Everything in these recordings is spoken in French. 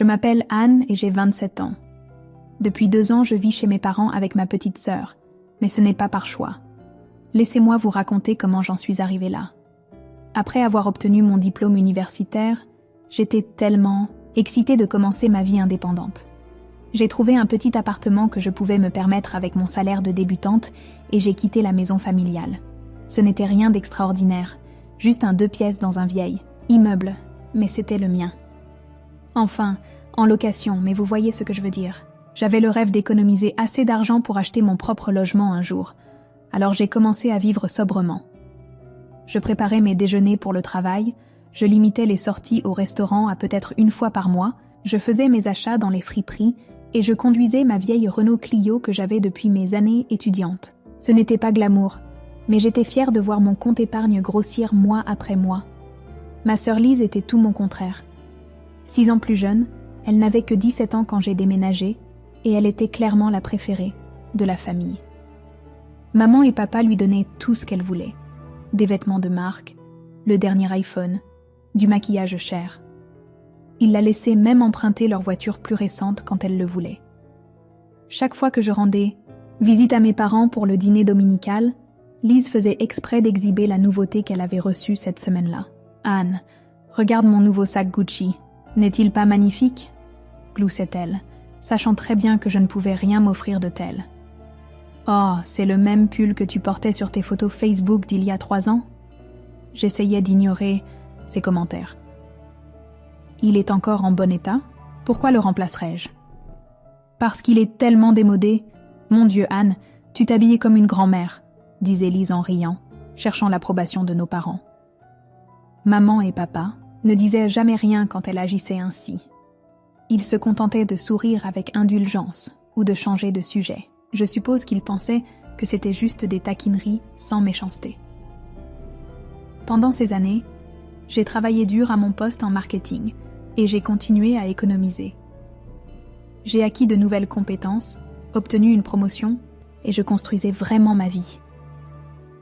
Je m'appelle Anne et j'ai 27 ans. Depuis 2 ans, je vis chez mes parents avec ma petite sœur, mais ce n'est pas par choix. Laissez-moi vous raconter comment j'en suis arrivée là. Après avoir obtenu mon diplôme universitaire, j'étais tellement excitée de commencer ma vie indépendante. J'ai trouvé un petit appartement que je pouvais me permettre avec mon salaire de débutante et j'ai quitté la maison familiale. Ce n'était rien d'extraordinaire, juste un 2 pièces dans un vieil immeuble, mais c'était le mien. Enfin, en location, mais vous voyez ce que je veux dire. J'avais le rêve d'économiser assez d'argent pour acheter mon propre logement un jour, alors j'ai commencé à vivre sobrement. Je préparais mes déjeuners pour le travail, je limitais les sorties au restaurant à peut-être 1 fois par mois, je faisais mes achats dans les friperies et je conduisais ma vieille Renault Clio que j'avais depuis mes années étudiantes. Ce n'était pas glamour, mais j'étais fière de voir mon compte épargne grossir mois après mois. Ma sœur Lise était tout mon contraire. 6 ans plus jeune, elle n'avait que 17 ans quand j'ai déménagé et elle était clairement la préférée de la famille. Maman et papa lui donnaient tout ce qu'elle voulait. Des vêtements de marque, le dernier iPhone, du maquillage cher. Ils la laissaient même emprunter leur voiture plus récente quand elle le voulait. Chaque fois que je rendais visite à mes parents pour le dîner dominical, Lise faisait exprès d'exhiber la nouveauté qu'elle avait reçue cette semaine-là. « Anne, regarde mon nouveau sac Gucci. N'est-il pas magnifique ?» gloussait-elle, sachant très bien que je ne pouvais rien m'offrir de tel. « Oh, c'est le même pull que tu portais sur tes photos Facebook d'il y a 3 ans ?» J'essayais d'ignorer ses commentaires. « Il est encore en bon état? Pourquoi le remplacerais-je ?»« Parce qu'il est tellement démodé. Mon Dieu, Anne, tu t'habillais comme une grand-mère, » disait Lise en riant, cherchant l'approbation de nos parents. Maman et papa ne disaient jamais rien quand elle agissait ainsi. Ils se contentaient de sourire avec indulgence ou de changer de sujet. Je suppose qu'ils pensaient que c'était juste des taquineries sans méchanceté. Pendant ces années, j'ai travaillé dur à mon poste en marketing et j'ai continué à économiser. J'ai acquis de nouvelles compétences, obtenu une promotion et je construisais vraiment ma vie.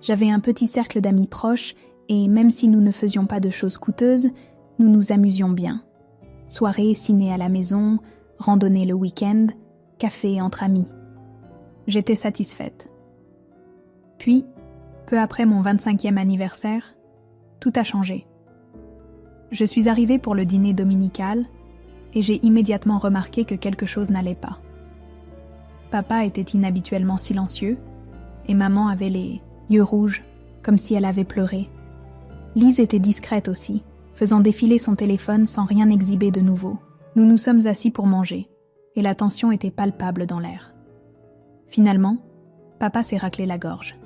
J'avais un petit cercle d'amis proches et même si nous ne faisions pas de choses coûteuses, nous nous amusions bien. Soirées, ciné à la maison, randonnées le week-end, café entre amis. J'étais satisfaite. Puis, peu après mon 25e anniversaire, tout a changé. Je suis arrivée pour le dîner dominical et j'ai immédiatement remarqué que quelque chose n'allait pas. Papa était inhabituellement silencieux et maman avait les yeux rouges, comme si elle avait pleuré. Lise était discrète aussi, faisant défiler son téléphone sans rien exhiber de nouveau. Nous nous sommes assis pour manger et la tension était palpable dans l'air. Finalement, papa s'est raclé la gorge.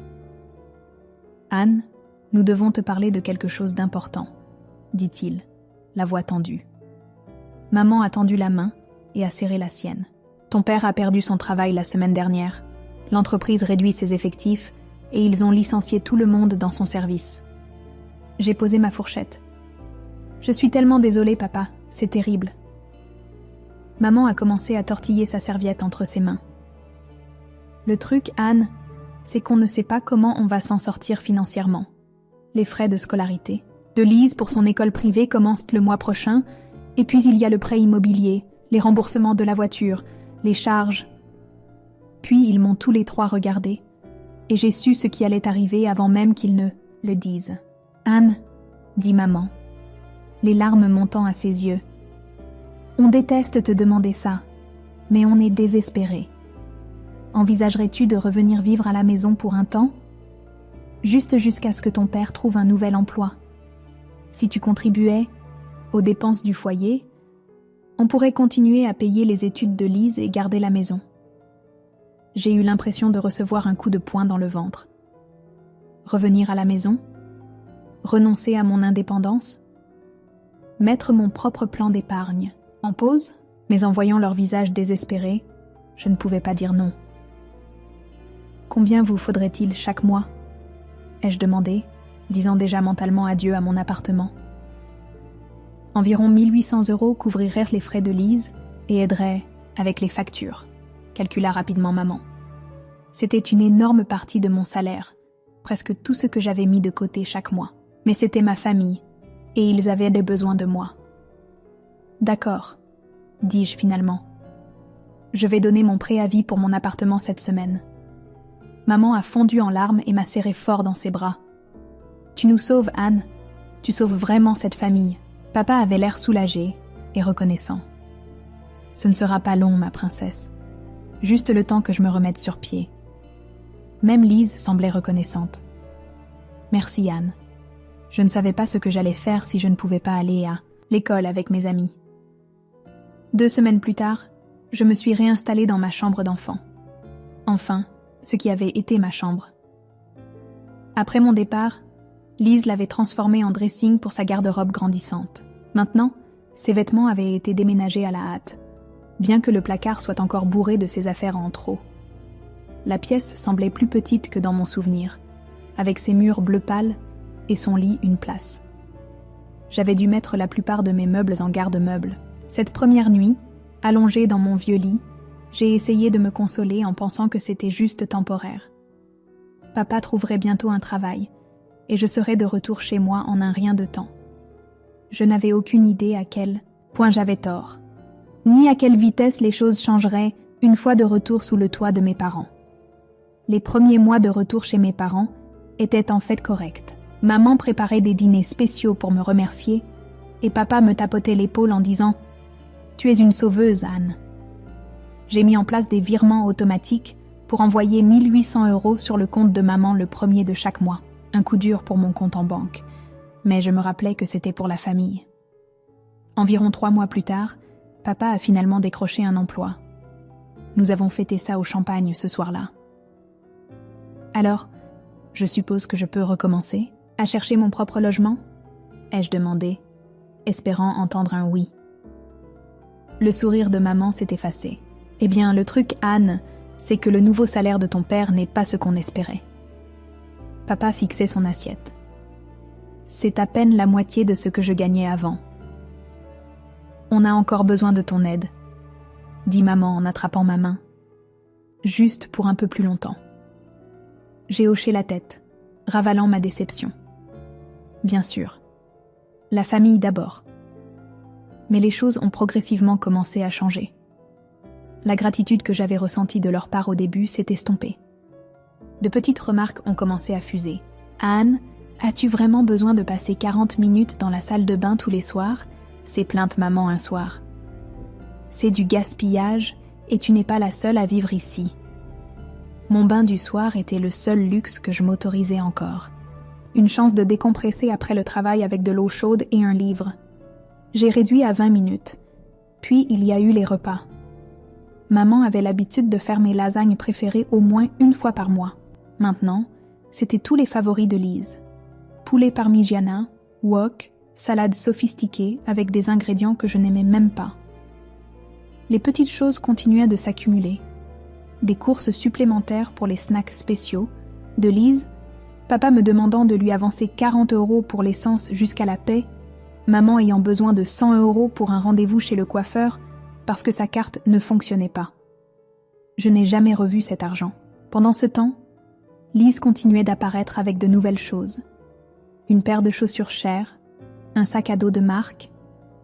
« Anne, nous devons te parler de quelque chose d'important, » dit-il, la voix tendue. Maman a tendu la main et a serré la sienne. « Ton père a perdu son travail la semaine dernière. L'entreprise réduit ses effectifs et ils ont licencié tout le monde dans son service. » J'ai posé ma fourchette. « Je suis tellement désolée, papa, c'est terrible. » Maman a commencé à tortiller sa serviette entre ses mains. Le truc, Anne, c'est qu'on ne sait pas comment on va s'en sortir financièrement. Les frais de scolarité de Lise pour son école privée commencent le mois prochain, et puis il y a le prêt immobilier, les remboursements de la voiture, les charges. Puis ils m'ont tous les 3 regardé, et j'ai su ce qui allait arriver avant même qu'ils ne le disent. « Anne, » dit maman, les larmes montant à ses yeux. « On déteste te demander ça, mais on est désespéré. Envisagerais-tu de revenir vivre à la maison pour un temps? Juste jusqu'à ce que ton père trouve un nouvel emploi. Si tu contribuais aux dépenses du foyer, on pourrait continuer à payer les études de Lise et garder la maison. » J'ai eu l'impression de recevoir un coup de poing dans le ventre. Revenir à la maison? Renoncer à mon indépendance? Mettre mon propre plan d'épargne en pause? Mais en voyant leur visage désespéré, je ne pouvais pas dire non. Combien vous faudrait-il chaque mois? Ai-je demandé, disant déjà mentalement adieu à mon appartement. Environ 1800 € couvriraient les frais de Lise et aideraient avec les factures, calcula rapidement maman. C'était une énorme partie de mon salaire, presque tout ce que j'avais mis de côté chaque mois. Mais c'était ma famille, et ils avaient des besoins de moi. D'accord, dis-je finalement. Je vais donner mon préavis pour mon appartement cette semaine. Maman a fondu en larmes et m'a serré fort dans ses bras. Tu nous sauves, Anne. Tu sauves vraiment cette famille. Papa avait l'air soulagé et reconnaissant. Ce ne sera pas long, ma princesse. Juste le temps que je me remette sur pied. Même Lise semblait reconnaissante. Merci, Anne. Je ne savais pas ce que j'allais faire si je ne pouvais pas aller à l'école avec mes amis. 2 semaines plus tard, je me suis réinstallée dans ma chambre d'enfant. Enfin, ce qui avait été ma chambre. Après mon départ, Lise l'avait transformée en dressing pour sa garde-robe grandissante. Maintenant, ses vêtements avaient été déménagés à la hâte, bien que le placard soit encore bourré de ses affaires en trop. La pièce semblait plus petite que dans mon souvenir, avec ses murs bleu pâle et son lit une place. J'avais dû mettre la plupart de mes meubles en garde-meubles. Cette première nuit, allongée dans mon vieux lit, j'ai essayé de me consoler en pensant que c'était juste temporaire. Papa trouverait bientôt un travail, et je serais de retour chez moi en un rien de temps. Je n'avais aucune idée à quel point j'avais tort, ni à quelle vitesse les choses changeraient une fois de retour sous le toit de mes parents. Les premiers mois de retour chez mes parents étaient en fait corrects. Maman préparait des dîners spéciaux pour me remercier, et papa me tapotait l'épaule en disant « Tu es une sauveuse, Anne ». J'ai mis en place des virements automatiques pour envoyer 1 800 € sur le compte de maman le premier de chaque mois. Un coup dur pour mon compte en banque, mais je me rappelais que c'était pour la famille. Environ 3 mois plus tard, papa a finalement décroché un emploi. Nous avons fêté ça au champagne ce soir-là. Alors, je suppose que je peux recommencer à chercher mon propre logement ? Ai-je demandé, espérant entendre un oui. Le sourire de maman s'est effacé. Eh bien, le truc, Anne, c'est que le nouveau salaire de ton père n'est pas ce qu'on espérait. Papa fixait son assiette. C'est à peine la moitié de ce que je gagnais avant. On a encore besoin de ton aide, dit maman en attrapant ma main. Juste pour un peu plus longtemps. J'ai hoché la tête, ravalant ma déception. Bien sûr. La famille d'abord. Mais les choses ont progressivement commencé à changer. La gratitude que j'avais ressentie de leur part au début s'est estompée. De petites remarques ont commencé à fuser. « Anne, as-tu vraiment besoin de passer 40 minutes dans la salle de bain tous les soirs ?» s'est plainte maman un soir. « C'est du gaspillage et tu n'es pas la seule à vivre ici. » Mon bain du soir était le seul luxe que je m'autorisais encore. Une chance de décompresser après le travail avec de l'eau chaude et un livre. J'ai réduit à 20 minutes. Puis il y a eu les repas. Maman avait l'habitude de faire mes lasagnes préférées au moins 1 fois par mois. Maintenant, c'était tous les favoris de Lise. Poulet parmigiana, wok, salade sophistiquée avec des ingrédients que je n'aimais même pas. Les petites choses continuaient de s'accumuler. Des courses supplémentaires pour les snacks spéciaux, de Lise, papa me demandant de lui avancer 40 € pour l'essence jusqu'à la paie, maman ayant besoin de 100 € pour un rendez-vous chez le coiffeur parce que sa carte ne fonctionnait pas. Je n'ai jamais revu cet argent. Pendant ce temps, Lise continuait d'apparaître avec de nouvelles choses. Une paire de chaussures chères, un sac à dos de marque,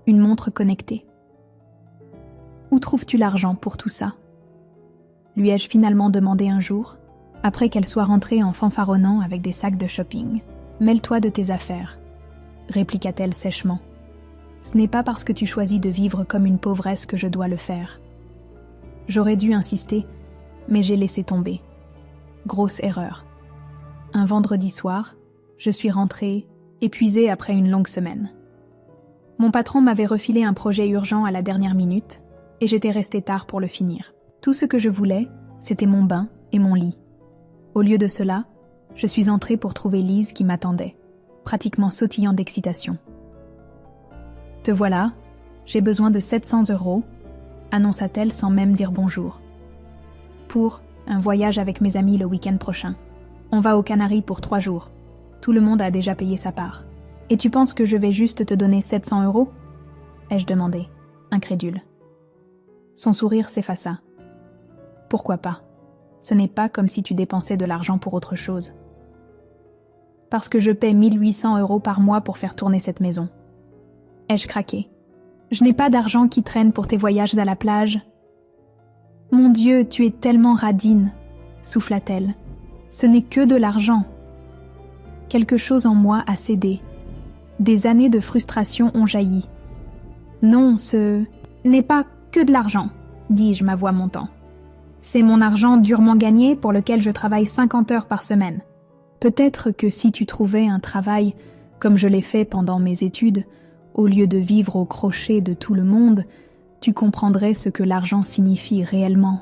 une montre connectée. Où trouves-tu l'argent pour tout ça ? Lui ai-je finalement demandé un jour, après qu'elle soit rentrée en fanfaronnant avec des sacs de shopping. « Mêle-toi de tes affaires », répliqua-t-elle sèchement. « Ce n'est pas parce que tu choisis de vivre comme une pauvresse que je dois le faire. » J'aurais dû insister, mais j'ai laissé tomber. Grosse erreur. Un vendredi soir, je suis rentrée, épuisée après une longue semaine. Mon patron m'avait refilé un projet urgent à la dernière minute, et j'étais restée tard pour le finir. Tout ce que je voulais, c'était mon bain et mon lit. Au lieu de cela, je suis entrée pour trouver Lise qui m'attendait, pratiquement sautillant d'excitation. « Te voilà, j'ai besoin de 700 €, annonça-t-elle sans même dire bonjour. « Pour un voyage avec mes amis le week-end prochain. On va aux Canaries pour 3 jours. Tout le monde a déjà payé sa part. Et tu penses que je vais juste te donner 700 €? Ai-je demandé, incrédule. Son sourire s'effaça. Pourquoi pas? Ce n'est pas comme si tu dépensais de l'argent pour autre chose. Parce que je paie 1 800 € par mois pour faire tourner cette maison. Ai-je craqué? Je n'ai pas d'argent qui traîne pour tes voyages à la plage. » « Mon Dieu, tu es tellement radine, » souffla-t-elle. « Ce n'est que de l'argent. » Quelque chose en moi a cédé. Des années de frustration ont jailli. « Non, ce n'est pas que de l'argent, » dis-je, ma voix montant. « C'est mon argent durement gagné pour lequel je travaille 50 heures par semaine. Peut-être que si tu trouvais un travail, comme je l'ai fait pendant mes études, au lieu de vivre au crochet de tout le monde, tu comprendrais ce que l'argent signifie réellement. »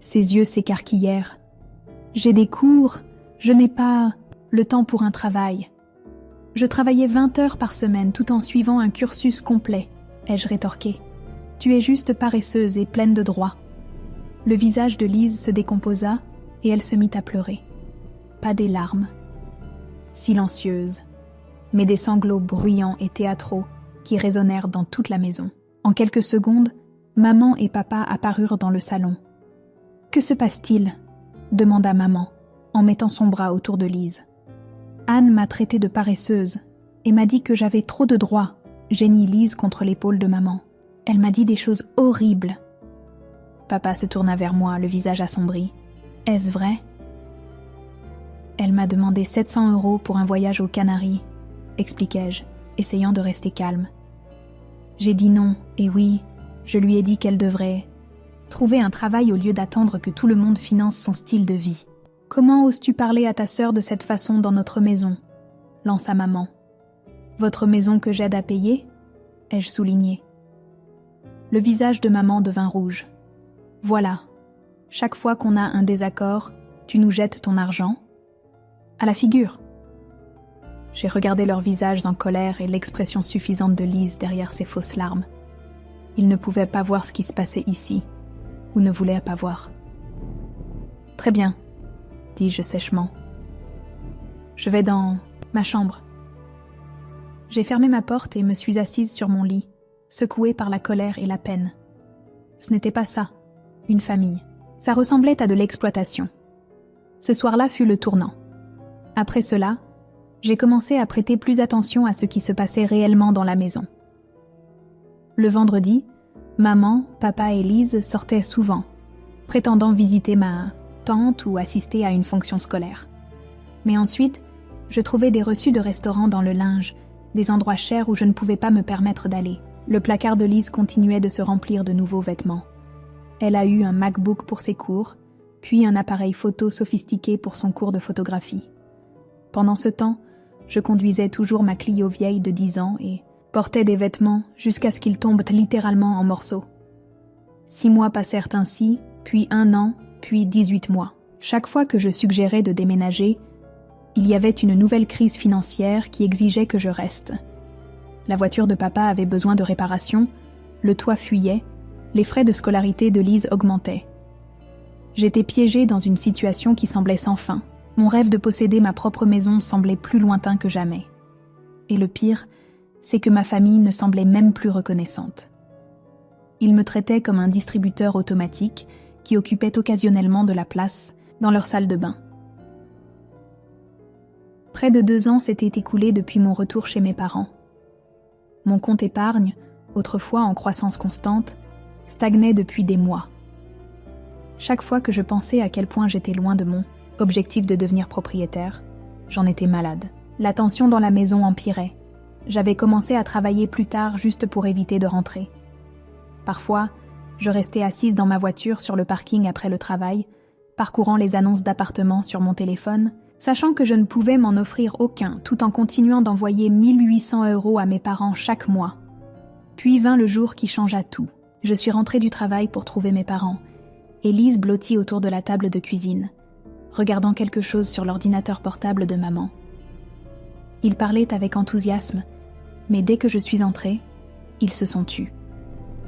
Ses yeux s'écarquillèrent. « J'ai des cours, je n'ai pas le temps pour un travail. » « Je travaillais 20 heures par semaine tout en suivant un cursus complet, » ai-je rétorqué. « Tu es juste paresseuse et pleine de droits. » Le visage de Lise se décomposa et elle se mit à pleurer. Pas des larmes. Silencieuse, mais des sanglots bruyants et théâtraux qui résonnèrent dans toute la maison. En quelques secondes, maman et papa apparurent dans le salon. « Que se passe-t-il » demanda maman, en mettant son bras autour de Lise. Anne m'a traitée de paresseuse et m'a dit que j'avais trop de droits, geignit Lise contre l'épaule de maman. Elle m'a dit des choses horribles. Papa se tourna vers moi, le visage assombri. « Est-ce vrai ?» Elle m'a demandé 700 € pour un voyage aux Canaries, expliquai-je, essayant de rester calme. J'ai dit non, et oui, je lui ai dit qu'elle devrait trouver un travail au lieu d'attendre que tout le monde finance son style de vie. « Comment oses-tu parler à ta sœur de cette façon dans notre maison ?» lança maman. « Votre maison que j'aide à payer ?» ai-je souligné. Le visage de maman devint rouge. « Voilà, chaque fois qu'on a un désaccord, tu nous jettes ton argent ?» À la figure. J'ai regardé leurs visages en colère et l'expression suffisante de Lise derrière ses fausses larmes. Ils ne pouvaient pas voir ce qui se passait ici, ou ne voulaient pas voir. « Très bien, » dis-je sèchement. « Je vais dans ma chambre. » J'ai fermé ma porte et me suis assise sur mon lit, secouée par la colère et la peine. Ce n'était pas ça, une famille. Ça ressemblait à de l'exploitation. Ce soir-là fut le tournant. Après cela, j'ai commencé à prêter plus attention à ce qui se passait réellement dans la maison. Le vendredi, maman, papa et Lise sortaient souvent, prétendant visiter ma tante ou assister à une fonction scolaire. Mais ensuite, je trouvais des reçus de restaurants dans le linge, des endroits chers où je ne pouvais pas me permettre d'aller. Le placard de Lise continuait de se remplir de nouveaux vêtements. Elle a eu un MacBook pour ses cours, puis un appareil photo sophistiqué pour son cours de photographie. Pendant ce temps, je conduisais toujours ma Clio vieille de 10 ans et portais des vêtements jusqu'à ce qu'ils tombent littéralement en morceaux. 6 mois passèrent ainsi, puis 1 an, puis 18 mois. Chaque fois que je suggérais de déménager, il y avait une nouvelle crise financière qui exigeait que je reste. La voiture de papa avait besoin de réparation, le toit fuyait, les frais de scolarité de Lise augmentaient. J'étais piégée dans une situation qui semblait sans fin. Mon rêve de posséder ma propre maison semblait plus lointain que jamais. Et le pire, c'est que ma famille ne semblait même plus reconnaissante. Ils me traitaient comme un distributeur automatique qui occupait occasionnellement de la place dans leur salle de bain. Près de 2 ans s'étaient écoulés depuis mon retour chez mes parents. Mon compte épargne, autrefois en croissance constante, stagnait depuis des mois. Chaque fois que je pensais à quel point j'étais loin de mon objectif de devenir propriétaire, j'en étais malade. La tension dans la maison empirait. J'avais commencé à travailler plus tard juste pour éviter de rentrer. Parfois, je restais assise dans ma voiture sur le parking après le travail, parcourant les annonces d'appartements sur mon téléphone, sachant que je ne pouvais m'en offrir aucun tout en continuant d'envoyer 1 800 € à mes parents chaque mois. Puis vint le jour qui changea tout. Je suis rentrée du travail pour trouver mes parents, et Lise blottit autour de la table de cuisine, regardant quelque chose sur l'ordinateur portable de maman. Ils parlaient avec enthousiasme, mais dès que je suis entrée, ils se sont tus.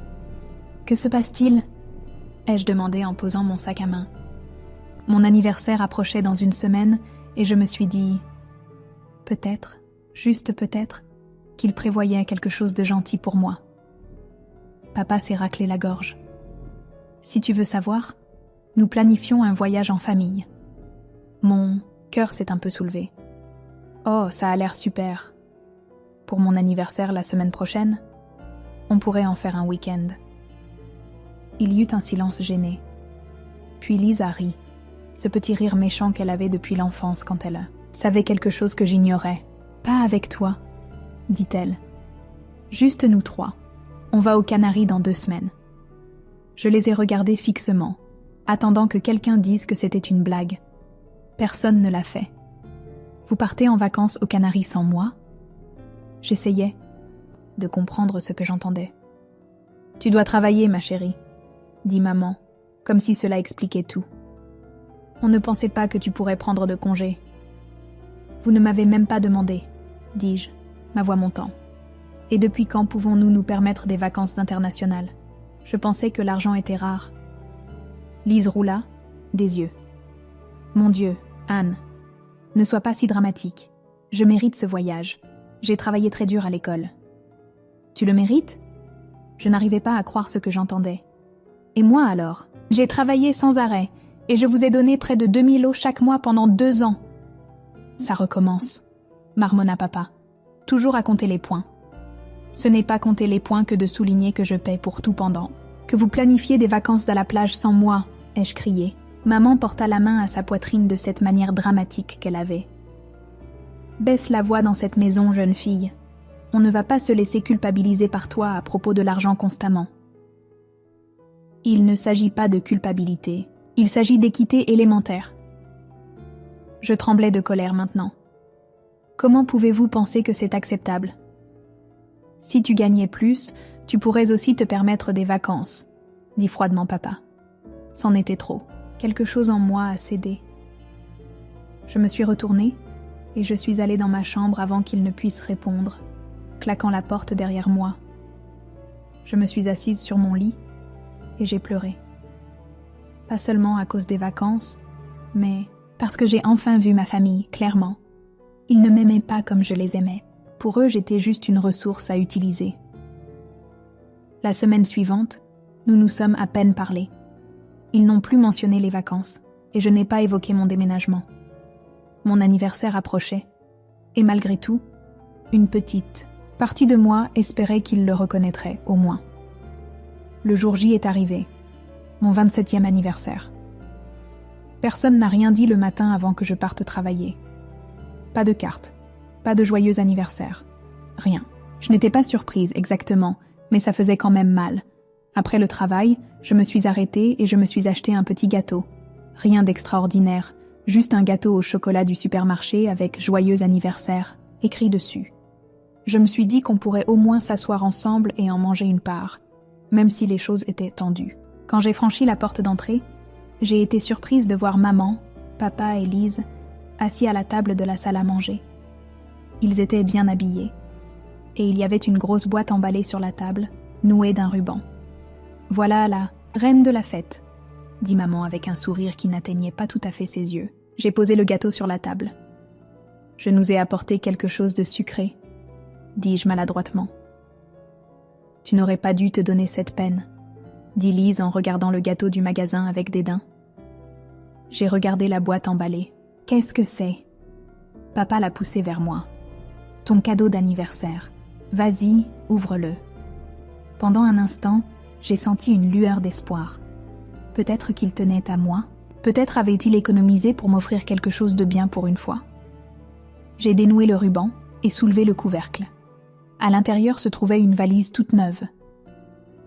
« Que se passe-t-il » ai-je demandé en posant mon sac à main. Mon anniversaire approchait dans 1 semaine et je me suis dit « peut-être, juste peut-être, qu'il prévoyait quelque chose de gentil pour moi. » Papa s'est raclé la gorge. « Si tu veux savoir, nous planifions un voyage en famille. » Mon cœur s'est un peu soulevé. « Oh, ça a l'air super. Pour mon anniversaire la semaine prochaine ?» On pourrait en faire un week-end. Il y eut un silence gêné. Puis Lisa rit, ce petit rire méchant qu'elle avait depuis l'enfance quand elle savait quelque chose que j'ignorais. « Pas avec toi, dit-elle. Juste nous trois. On va aux Canaries dans 2 semaines. » Je les ai regardés fixement, attendant que quelqu'un dise que c'était une blague. Personne ne l'a fait. Vous partez en vacances aux Canaries sans moi ? J'essayais de comprendre ce que j'entendais. Tu dois travailler, ma chérie, dit maman, comme si cela expliquait tout. On ne pensait pas que tu pourrais prendre de congé. Vous ne m'avez même pas demandé, dis-je, ma voix montant. Et depuis quand pouvons-nous nous permettre des vacances internationales ? Je pensais que l'argent était rare. Lise roula des yeux. Mon Dieu, Anne, ne sois pas si dramatique. Je mérite ce voyage. J'ai travaillé très dur à l'école. Tu le mérites ? Je n'arrivais pas à croire ce que j'entendais. Et moi alors ? J'ai travaillé sans arrêt et je vous ai donné près de 2000 € chaque mois pendant 2 ans. Ça recommence, marmonna papa, toujours à compter les points. Ce n'est pas compter les points que de souligner que je paie pour tout pendant. Que vous planifiez des vacances à la plage sans moi, ai-je crié. Maman porta la main à sa poitrine de cette manière dramatique qu'elle avait. Baisse la voix dans cette maison, jeune fille. On ne va pas se laisser culpabiliser par toi à propos de l'argent constamment. Il ne s'agit pas de culpabilité, il s'agit d'équité élémentaire. Je tremblais de colère maintenant. Comment pouvez-vous penser que c'est acceptable ? Si tu gagnais plus, tu pourrais aussi te permettre des vacances, dit froidement papa. C'en était trop. Quelque chose en moi a cédé. Je me suis retournée et je suis allée dans ma chambre avant qu'il ne puisse répondre, claquant la porte derrière moi. Je me suis assise sur mon lit et j'ai pleuré. Pas seulement à cause des vacances, mais parce que j'ai enfin vu ma famille, clairement. Ils ne m'aimaient pas comme je les aimais. Pour eux, j'étais juste une ressource à utiliser. La semaine suivante, nous nous sommes à peine parlé. Ils n'ont plus mentionné les vacances, et je n'ai pas évoqué mon déménagement. Mon anniversaire approchait, et malgré tout, une petite partie de moi espérait qu'ils le reconnaîtraient, au moins. Le jour J est arrivé, mon 27e anniversaire. Personne n'a rien dit le matin avant que je parte travailler. Pas de carte, pas de joyeux anniversaire, rien. Je n'étais pas surprise exactement, mais ça faisait quand même mal. Après le travail, je me suis arrêtée et je me suis acheté un petit gâteau. Rien d'extraordinaire, juste un gâteau au chocolat du supermarché avec « Joyeux anniversaire » écrit dessus. Je me suis dit qu'on pourrait au moins s'asseoir ensemble et en manger une part, même si les choses étaient tendues. Quand j'ai franchi la porte d'entrée, j'ai été surprise de voir maman, papa et Lise assis à la table de la salle à manger. Ils étaient bien habillés, et il y avait une grosse boîte emballée sur la table, nouée d'un ruban. « Voilà la reine de la fête », dit maman avec un sourire qui n'atteignait pas tout à fait ses yeux. J'ai posé le gâteau sur la table. « Je nous ai apporté quelque chose de sucré », dis-je maladroitement. « Tu n'aurais pas dû te donner cette peine », dit Lise en regardant le gâteau du magasin avec dédain. J'ai regardé la boîte emballée. « Qu'est-ce que c'est ?» Papa l'a poussé vers moi. « Ton cadeau d'anniversaire. Vas-y, ouvre-le. » Pendant un instant, j'ai senti une lueur d'espoir. Peut-être qu'il tenait à moi. Peut-être avait-il économisé pour m'offrir quelque chose de bien pour une fois. J'ai dénoué le ruban et soulevé le couvercle. À l'intérieur se trouvait une valise toute neuve,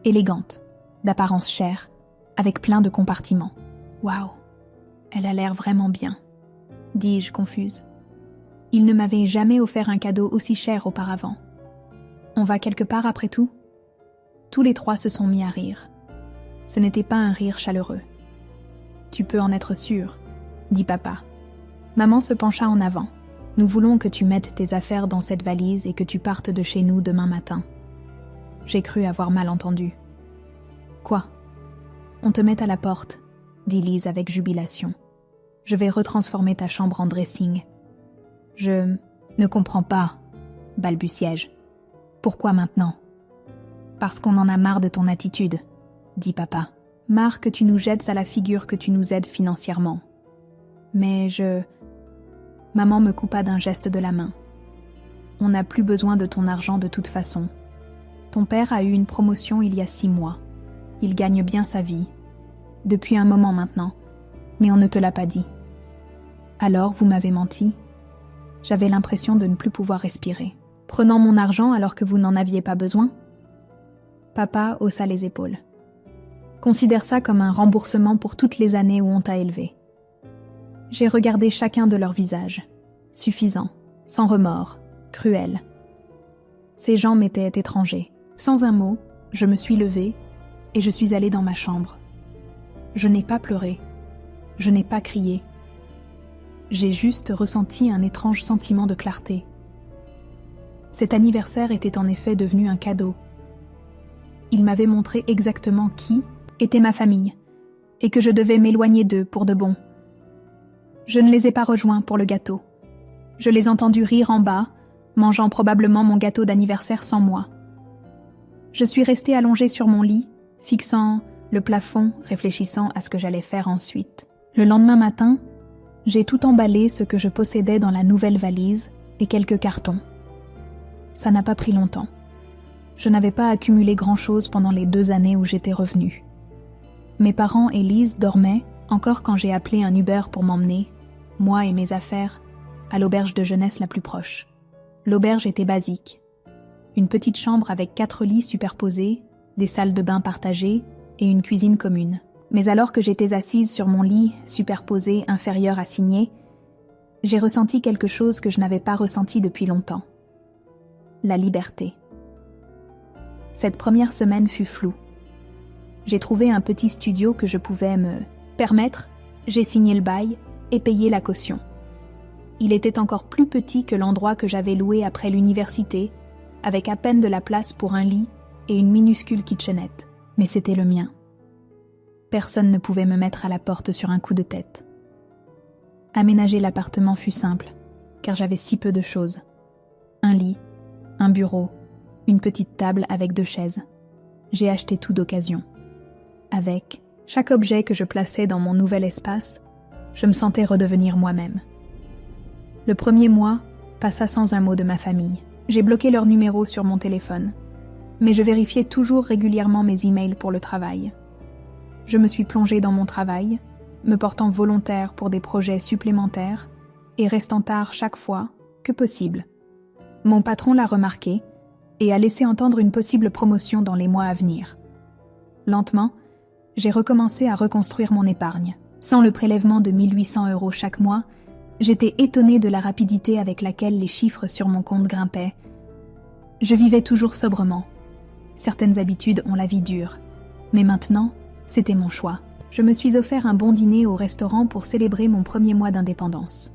élégante, d'apparence chère, avec plein de compartiments. « Waouh, elle a l'air vraiment bien », dis-je confuse. Il ne m'avait jamais offert un cadeau aussi cher auparavant. On va quelque part après tout ? Tous les trois se sont mis à rire. Ce n'était pas un rire chaleureux. « Tu peux en être sûr, » dit papa. Maman se pencha en avant. « Nous voulons que tu mettes tes affaires dans cette valise et que tu partes de chez nous demain matin. » J'ai cru avoir mal entendu. « Quoi ? On te met à la porte, » dit Lise avec jubilation. « Je vais retransformer ta chambre en dressing. » « Je ne comprends pas, » balbutiai-je. « Pourquoi maintenant ? » « Parce qu'on en a marre de ton attitude, » dit papa. « Marre que tu nous jettes à la figure que tu nous aides financièrement. » Mais Maman me coupa d'un geste de la main. « On n'a plus besoin de ton argent de toute façon. Ton père a eu une promotion il y a 6 mois. Il gagne bien sa vie. Depuis un moment maintenant. Mais on ne te l'a pas dit. Alors, vous m'avez menti. J'avais l'impression de ne plus pouvoir respirer. Prenant mon argent alors que vous n'en aviez pas besoin? Papa haussa les épaules. Considère ça comme un remboursement pour toutes les années où on t'a élevé. J'ai regardé chacun de leurs visages. Suffisant, sans remords, cruel. Ces gens m'étaient étrangers. Sans un mot, je me suis levée et je suis allée dans ma chambre. Je n'ai pas pleuré. Je n'ai pas crié. J'ai juste ressenti un étrange sentiment de clarté. Cet anniversaire était en effet devenu un cadeau. Il m'avait montré exactement qui était ma famille et que je devais m'éloigner d'eux pour de bon. Je ne les ai pas rejoints pour le gâteau. Je les ai entendus rire en bas, mangeant probablement mon gâteau d'anniversaire sans moi. Je suis restée allongée sur mon lit, fixant le plafond, réfléchissant à ce que j'allais faire ensuite. Le lendemain matin, j'ai tout emballé ce que je possédais dans la nouvelle valise et quelques cartons. Ça n'a pas pris longtemps. Je n'avais pas accumulé grand-chose pendant les 2 années où j'étais revenue. Mes parents et Lise dormaient encore quand j'ai appelé un Uber pour m'emmener, moi et mes affaires, à l'auberge de jeunesse la plus proche. L'auberge était basique. Une petite chambre avec 4 lits superposés, des salles de bain partagées et une cuisine commune. Mais alors que j'étais assise sur mon lit, superposé, inférieur à signer, j'ai ressenti quelque chose que je n'avais pas ressenti depuis longtemps. La liberté. Cette première semaine fut floue. J'ai trouvé un petit studio que je pouvais me permettre, j'ai signé le bail et payé la caution. Il était encore plus petit que l'endroit que j'avais loué après l'université, avec à peine de la place pour un lit et une minuscule kitchenette. Mais c'était le mien. Personne ne pouvait me mettre à la porte sur un coup de tête. Aménager l'appartement fut simple, car j'avais si peu de choses. Un lit, un bureau, une petite table avec 2 chaises. J'ai acheté tout d'occasion. Avec chaque objet que je plaçais dans mon nouvel espace, je me sentais redevenir moi-même. Le premier mois passa sans un mot de ma famille. J'ai bloqué leur numéro sur mon téléphone, mais je vérifiais toujours régulièrement mes emails pour le travail. Je me suis plongée dans mon travail, me portant volontaire pour des projets supplémentaires et restant tard chaque fois que possible. Mon patron l'a remarqué et a laissé entendre une possible promotion dans les mois à venir. Lentement, j'ai recommencé à reconstruire mon épargne. Sans le prélèvement de 1 800 € chaque mois, j'étais étonnée de la rapidité avec laquelle les chiffres sur mon compte grimpaient. Je vivais toujours sobrement. Certaines habitudes ont la vie dure, mais maintenant, c'était mon choix. Je me suis offert un bon dîner au restaurant pour célébrer mon premier mois d'indépendance.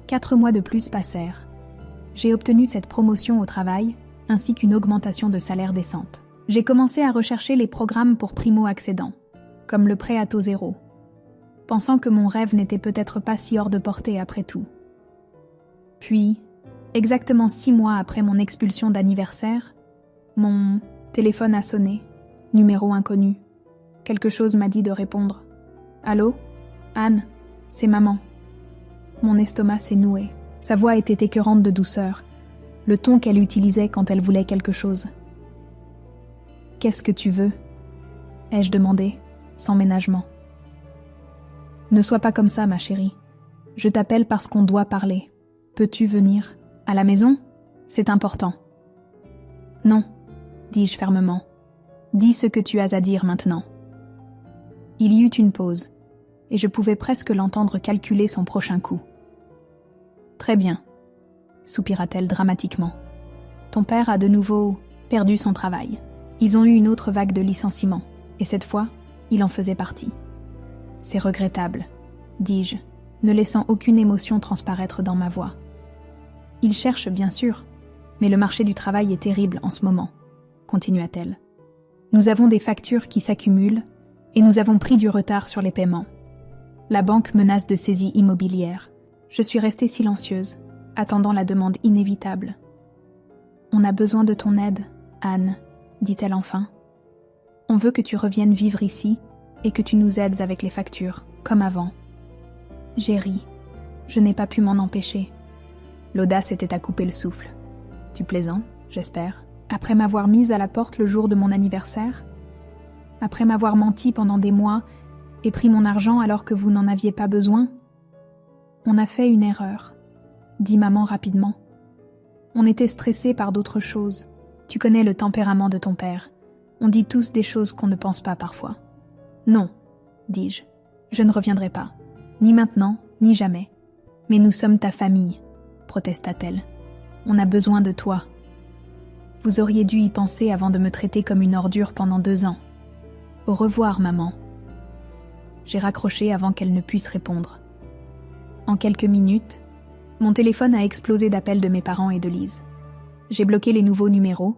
4 mois de plus passèrent. J'ai obtenu cette promotion au travail, ainsi qu'une augmentation de salaire décente. J'ai commencé à rechercher les programmes pour primo-accédants, comme le prêt à taux zéro, pensant que mon rêve n'était peut-être pas si hors de portée après tout. Puis, exactement 6 mois après mon expulsion d'anniversaire, mon téléphone a sonné, numéro inconnu. Quelque chose m'a dit de répondre. « Allô ? Anne, c'est maman. » Mon estomac s'est noué. Sa voix était écœurante de douceur, le ton qu'elle utilisait quand elle voulait quelque chose. « Qu'est-ce que tu veux ?» ai-je demandé, sans ménagement. « Ne sois pas comme ça, ma chérie. Je t'appelle parce qu'on doit parler. Peux-tu venir ? À la maison ? C'est important. »« Non, » dis-je fermement. « Dis ce que tu as à dire maintenant. » Il y eut une pause, et je pouvais presque l'entendre calculer son prochain coup. « Très bien, » soupira-t-elle dramatiquement. « Ton père a de nouveau perdu son travail. Ils ont eu une autre vague de licenciements, et cette fois, il en faisait partie. « C'est regrettable, » dis-je, ne laissant aucune émotion transparaître dans ma voix. « Ils cherchent, bien sûr, mais le marché du travail est terrible en ce moment, » continua-t-elle. « Nous avons des factures qui s'accumulent, et nous avons pris du retard sur les paiements. La banque menace de saisie immobilière. Je suis restée silencieuse, attendant la demande inévitable. « On a besoin de ton aide, Anne, » dit-elle enfin. « On veut que tu reviennes vivre ici et que tu nous aides avec les factures, comme avant. » J'ai ri. Je n'ai pas pu m'en empêcher. L'audace était à couper le souffle. « Tu plaisantes, j'espère. Après m'avoir mise à la porte le jour de mon anniversaire? Après m'avoir menti pendant des mois et pris mon argent alors que vous n'en aviez pas besoin? On a fait une erreur, dit maman rapidement. On était stressé par d'autres choses. Tu connais le tempérament de ton père. On dit tous des choses qu'on ne pense pas parfois. Non, dis-je. Je ne reviendrai pas. Ni maintenant, ni jamais. Mais nous sommes ta famille, protesta-t-elle. On a besoin de toi. Vous auriez dû y penser avant de me traiter comme une ordure pendant 2 ans. Au revoir, maman. J'ai raccroché avant qu'elle ne puisse répondre. En quelques minutes, mon téléphone a explosé d'appels de mes parents et de Lise. J'ai bloqué les nouveaux numéros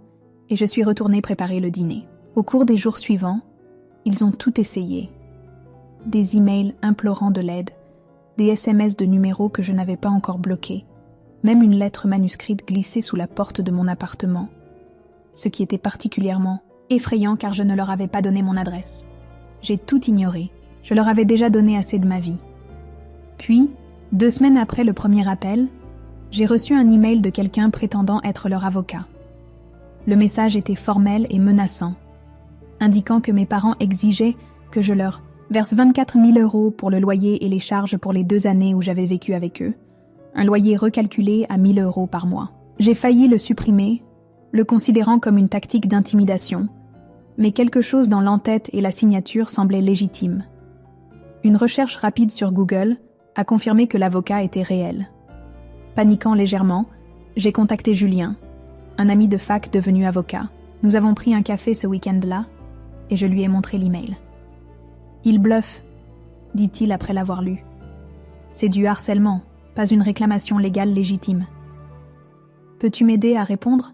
et je suis retournée préparer le dîner. Au cours des jours suivants, ils ont tout essayé. Des emails implorant de l'aide, des SMS de numéros que je n'avais pas encore bloqués, même une lettre manuscrite glissée sous la porte de mon appartement, ce qui était particulièrement effrayant car je ne leur avais pas donné mon adresse. J'ai tout ignoré, je leur avais déjà donné assez de ma vie. Puis, 2 semaines après le premier appel, j'ai reçu un email de quelqu'un prétendant être leur avocat. Le message était formel et menaçant, indiquant que mes parents exigeaient que je leur verse 24 000 € pour le loyer et les charges pour les 2 années où j'avais vécu avec eux, un loyer recalculé à 1 000 € par mois. J'ai failli le supprimer, le considérant comme une tactique d'intimidation, mais quelque chose dans l'entête et la signature semblait légitime. Une recherche rapide sur Google a confirmé que l'avocat était réel. Paniquant légèrement, j'ai contacté Julien, un ami de fac devenu avocat. Nous avons pris un café ce week-end-là et je lui ai montré l'email. « Il bluffe », dit-il après l'avoir lu. « C'est du harcèlement, pas une réclamation légale légitime. »« Peux-tu m'aider à répondre ?»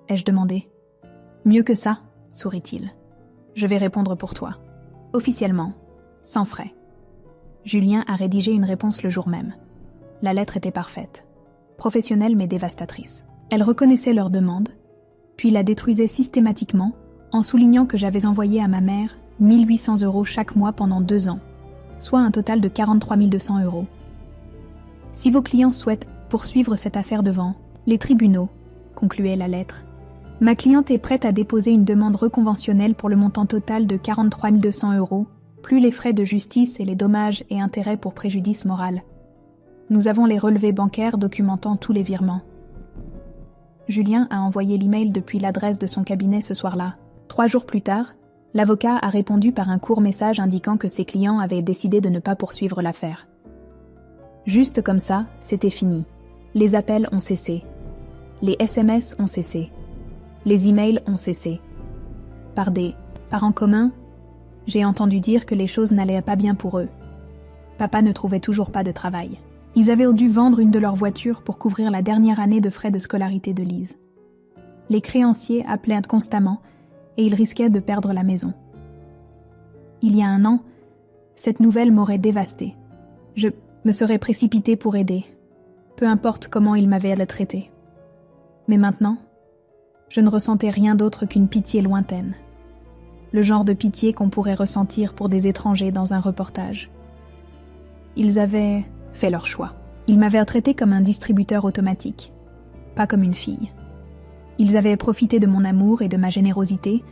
ai-je demandé. « Mieux que ça », sourit-il. « Je vais répondre pour toi. Officiellement, sans frais. » Julien a rédigé une réponse le jour même. La lettre était parfaite, professionnelle mais dévastatrice. Elle reconnaissait leur demande, puis la détruisait systématiquement en soulignant que j'avais envoyé à ma mère 1 800 € chaque mois pendant 2 ans, soit un total de 43 200 €. Si vos clients souhaitent poursuivre cette affaire devant les tribunaux, concluait la lettre, ma cliente est prête à déposer une demande reconventionnelle pour le montant total de 43 200 €, plus les frais de justice et les dommages et intérêts pour préjudice moral. Nous avons les relevés bancaires documentant tous les virements. Julien a envoyé l'email depuis l'adresse de son cabinet ce soir-là. 3 jours plus tard, l'avocat a répondu par un court message indiquant que ses clients avaient décidé de ne pas poursuivre l'affaire. Juste comme ça, c'était fini. Les appels ont cessé. Les SMS ont cessé. Les emails ont cessé. Par des parents communs, j'ai entendu dire que les choses n'allaient pas bien pour eux. Papa ne trouvait toujours pas de travail. Ils avaient dû vendre une de leurs voitures pour couvrir la dernière année de frais de scolarité de Lise. Les créanciers appelaient constamment et ils risquaient de perdre la maison. Il y a 1 an, cette nouvelle m'aurait dévastée. Je me serais précipitée pour aider, peu importe comment ils m'avaient traitée. Mais maintenant, je ne ressentais rien d'autre qu'une pitié lointaine. Le genre de pitié qu'on pourrait ressentir pour des étrangers dans un reportage. Ils avaient fait leur choix. Ils m'avaient traité comme un distributeur automatique, pas comme une fille. Ils avaient profité de mon amour et de ma générosité,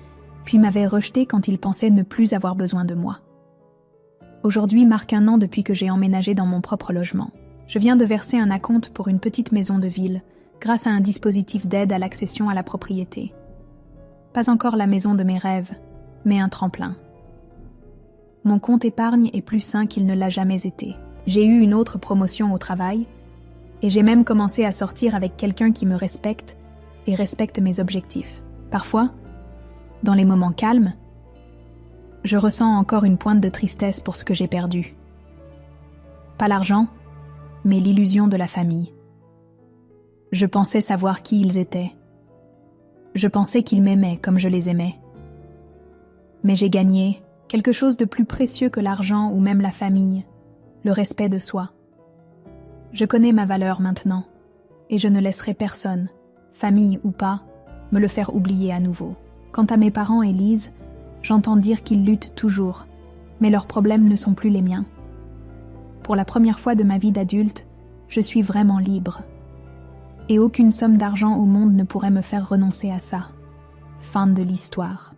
puis m'avaient rejeté quand ils pensaient ne plus avoir besoin de moi. Aujourd'hui marque 1 an depuis que j'ai emménagé dans mon propre logement. Je viens de verser un acompte pour une petite maison de ville, grâce à un dispositif d'aide à l'accession à la propriété. Pas encore la maison de mes rêves, mais un tremplin. Mon compte épargne est plus sain qu'il ne l'a jamais été. J'ai eu une autre promotion au travail, et j'ai même commencé à sortir avec quelqu'un qui me respecte et respecte mes objectifs. Parfois, dans les moments calmes, je ressens encore une pointe de tristesse pour ce que j'ai perdu. Pas l'argent, mais l'illusion de la famille. Je pensais savoir qui ils étaient. Je pensais qu'ils m'aimaient comme je les aimais. Mais j'ai gagné quelque chose de plus précieux que l'argent ou même la famille, le respect de soi. Je connais ma valeur maintenant, et je ne laisserai personne, famille ou pas, me le faire oublier à nouveau. Quant à mes parents et Lise, j'entends dire qu'ils luttent toujours, mais leurs problèmes ne sont plus les miens. Pour la première fois de ma vie d'adulte, je suis vraiment libre. Et aucune somme d'argent au monde ne pourrait me faire renoncer à ça. Fin de l'histoire.